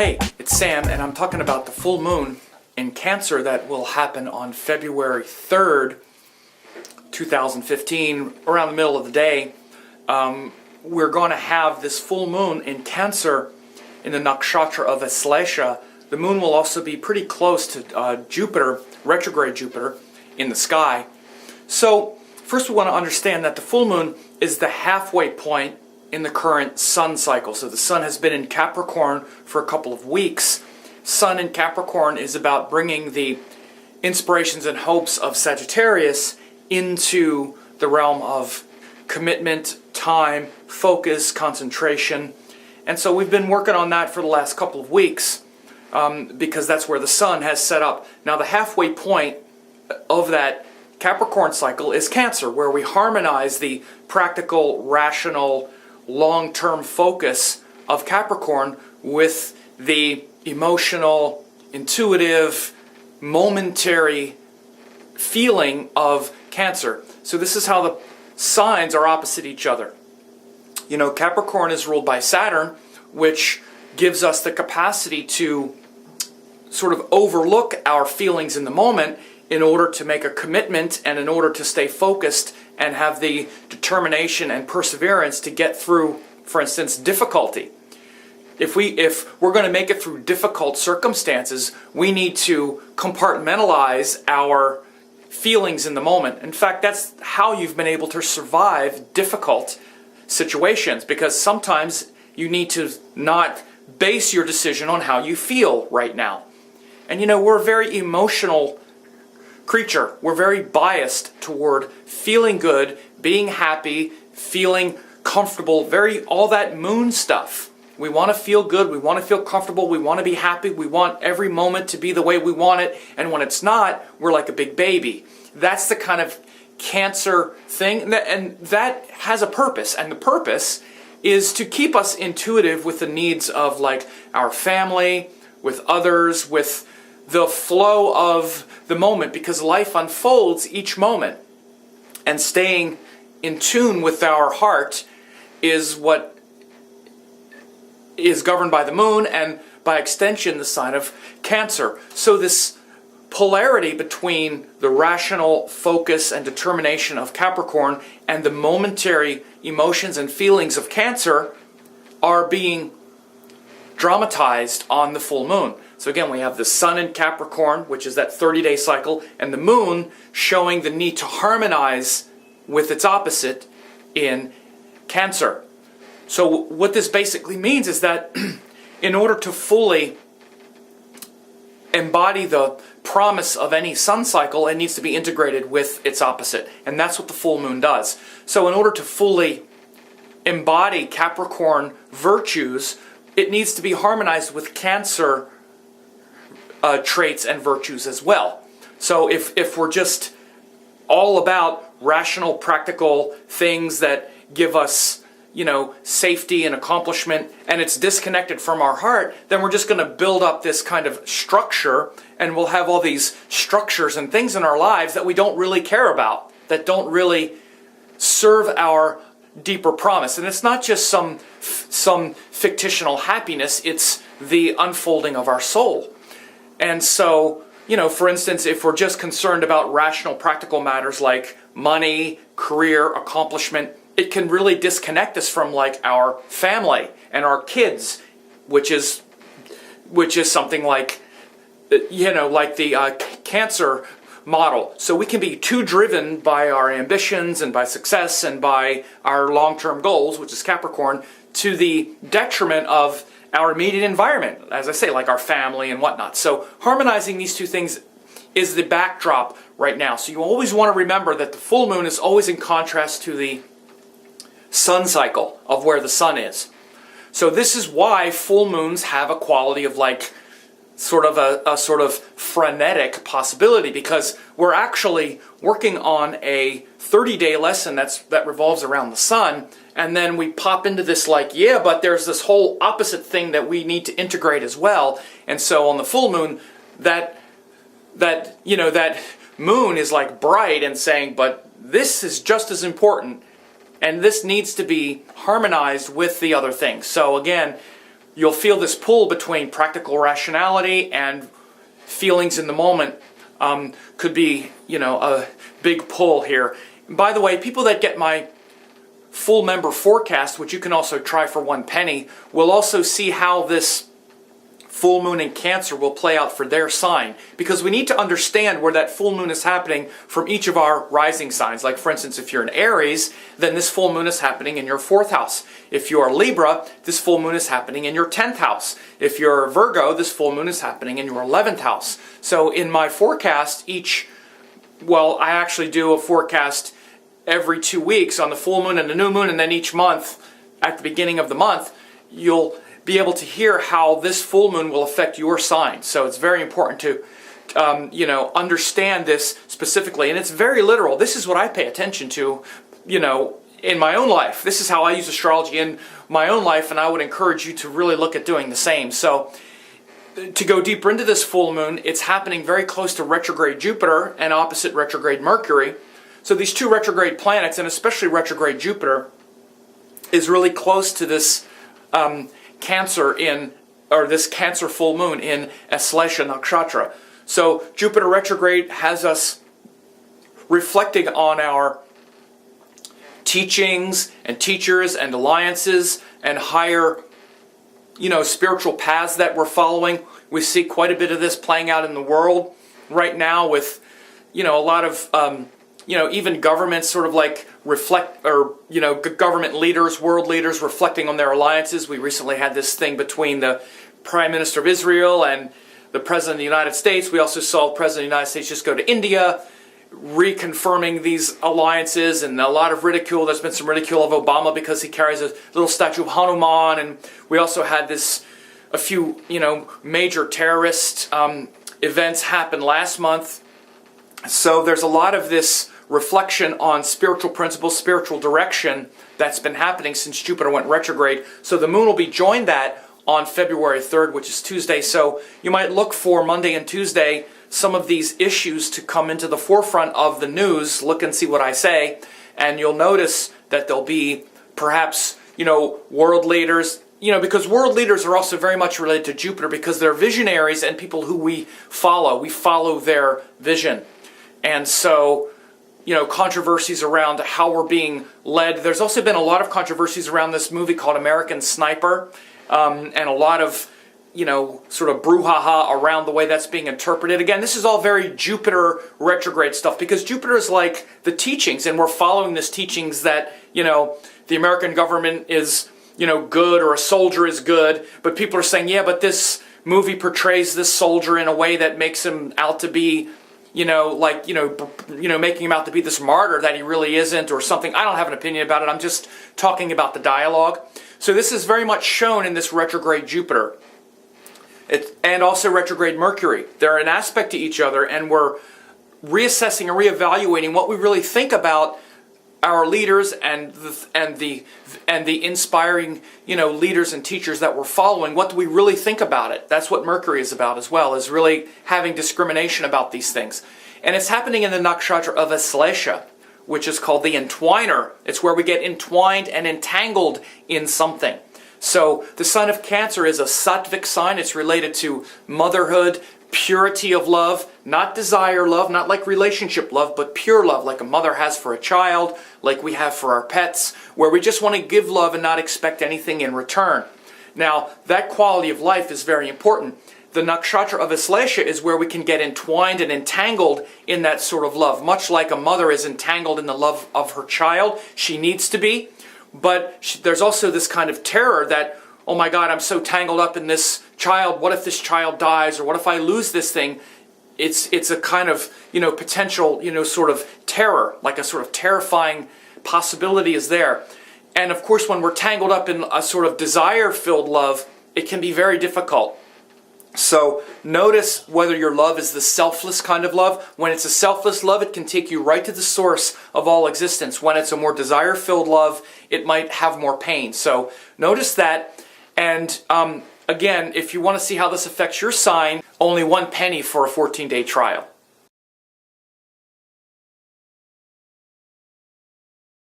Hey, it's Sam, and I'm talking about the full moon in Cancer that will happen on February 3rd, 2015, around the middle of the day. We're going to have this full moon in Cancer in the nakshatra of Aslesha. The moon will also be pretty close to Jupiter, retrograde Jupiter, in the sky. So, first we want to understand that the full moon is the halfway point in the current sun cycle. So the sun has been in Capricorn for a couple of weeks. Sun in Capricorn is about bringing the inspirations and hopes of Sagittarius into the realm of commitment, time, focus, concentration. And so we've been working on that for the last couple of weeks because that's where the sun has set up. Now the halfway point of that Capricorn cycle is Cancer, where we harmonize the practical, rational, long-term focus of Capricorn with the emotional, intuitive, momentary feeling of Cancer. So this is how the signs are opposite each other. You know, Capricorn is ruled by Saturn, which gives us the capacity to sort of overlook our feelings in the moment in order to make a commitment and in order to stay focused and have the determination and perseverance to get through, for instance, difficulty. If we're going to make it through difficult circumstances, we need to compartmentalize our feelings in the moment. In fact, that's how you've been able to survive difficult situations, because sometimes you need to not base your decision on how you feel right now. And you know, we're a very emotional creature. We're very biased toward feeling good, being happy, feeling comfortable, all that moon stuff. We want to feel good, we want to feel comfortable, we want to be happy, we want every moment to be the way we want it, and when it's not, we're like a big baby. That's the kind of Cancer thing, and that has a purpose, and the purpose is to keep us intuitive with the needs of like our family, with others, with the flow of the moment, because life unfolds each moment, and staying in tune with our heart is what is governed by the moon and by extension the sign of Cancer. So this polarity between the rational focus and determination of Capricorn and the momentary emotions and feelings of Cancer are being dramatized on the full moon. So again, we have the sun in Capricorn, which is that 30-day cycle, and the moon showing the need to harmonize with its opposite in Cancer. So what this basically means is that in order to fully embody the promise of any sun cycle, it needs to be integrated with its opposite. And that's what the full moon does. So in order to fully embody Capricorn virtues, it needs to be harmonized with Cancer traits and virtues as well. So if we're just all about rational, practical things that give us, you know, safety and accomplishment, and it's disconnected from our heart, then we're just going to build up this kind of structure, and we'll have all these structures and things in our lives that we don't really care about, that don't really serve our deeper promise. And it's not just some fictional happiness, it's the unfolding of our soul. And so, you know, for instance, if we're just concerned about rational, practical matters like money, career, accomplishment, it can really disconnect us from like our family and our kids, which is something like, you know, like the Cancer model. So we can be too driven by our ambitions and by success and by our long-term goals, which is Capricorn, to the detriment of our immediate environment, as I say, like our family and whatnot. So harmonizing these two things is the backdrop right now. So you always want to remember that the full moon is always in contrast to the sun cycle of where the sun is. So this is why full moons have a quality of like sort of a sort of frenetic possibility, because we're actually working on a 30-day lesson that revolves around the sun, and then we pop into this like, yeah, but there's this whole opposite thing that we need to integrate as well. And so on the full moon, that you know, that moon is like bright and saying, but this is just as important, and this needs to be harmonized with the other things. So again, you'll feel this pull between practical rationality and feelings in the moment. Could be, a big pull here. By the way, people that get my full member forecast, which you can also try for 1 penny, will also see how this full moon in Cancer will play out for their sign, because we need to understand where that full moon is happening from each of our rising signs. Like, for instance, if you're an Aries, then this full moon is happening in your 4th house. If you're a Libra, this full moon is happening in your 10th house. If you're a Virgo, this full moon is happening in your 11th house. So in my forecast, I actually do a forecast every 2 weeks on the full moon and the new moon, and then each month, at the beginning of the month, you'll be able to hear how this full moon will affect your sign. So it's very important to, understand this specifically. And it's very literal. This is what I pay attention to, in my own life. This is how I use astrology in my own life, and I would encourage you to really look at doing the same. So to go deeper into this full moon, it's happening very close to retrograde Jupiter and opposite retrograde Mercury. So these 2 retrograde planets, and especially retrograde Jupiter, is really close to this this Cancer full moon in Aslesha Nakshatra. So Jupiter retrograde has us reflecting on our teachings and teachers and alliances and higher, spiritual paths that we're following. We see quite a bit of this playing out in the world right now with, a lot of, even governments sort of like government leaders, world leaders reflecting on their alliances. We recently had this thing between the Prime Minister of Israel and the President of the United States. We also saw the President of the United States just go to India, reconfirming these alliances, and a lot of ridicule. There's been some ridicule of Obama because he carries a little statue of Hanuman, and we also had a few, major terrorist events happen last month. So there's a lot of this reflection on spiritual principles, spiritual direction that's been happening since Jupiter went retrograde. So the moon will be joined that on February 3rd, which is Tuesday. So you might look for Monday and Tuesday some of these issues to come into the forefront of the news. Look and see what I say, and you'll notice that there'll be perhaps, world leaders, because world leaders are also very much related to Jupiter because they're visionaries and people who we follow. We follow their vision. And so, controversies around how we're being led. There's also been a lot of controversies around this movie called American Sniper, and a lot of, sort of brouhaha around the way that's being interpreted. Again, this is all very Jupiter retrograde stuff because Jupiter is like the teachings, and we're following this teachings that, the American government is, good, or a soldier is good, but people are saying, yeah, but this movie portrays this soldier in a way that makes him out to be, making him out to be this martyr that he really isn't, or something. I don't have an opinion about it. I'm just talking about the dialogue. So this is very much shown in this retrograde Jupiter. And also retrograde Mercury. They're an aspect to each other, and we're reassessing and reevaluating what we really think about our leaders and the inspiring, leaders and teachers that we're following. What do we really think about it? That's what Mercury is about as well, is really having discrimination about these things. And it's happening in the nakshatra of Aslesha, which is called the entwiner. It's where we get entwined and entangled in something. So the sign of Cancer is a sattvic sign. It's related to motherhood, purity of love, not desire love, not like relationship love, but pure love, like a mother has for a child, like we have for our pets, where we just want to give love and not expect anything in return. Now, that quality of life is very important. The nakshatra of Aslesha is where we can get entwined and entangled in that sort of love, much like a mother is entangled in the love of her child. She needs to be. But there's also this kind of terror that, oh my God, I'm so tangled up in this child. What if this child dies? Or what if I lose this thing? It's a kind of, potential, sort of terror, like a sort of terrifying possibility is there. And of course, when we're tangled up in a sort of desire-filled love, it can be very difficult. So notice whether your love is the selfless kind of love. When it's a selfless love, it can take you right to the source of all existence. When it's a more desire-filled love, it might have more pain. So notice that. And again, if you want to see how this affects your sign, only 1 penny for a 14-day trial.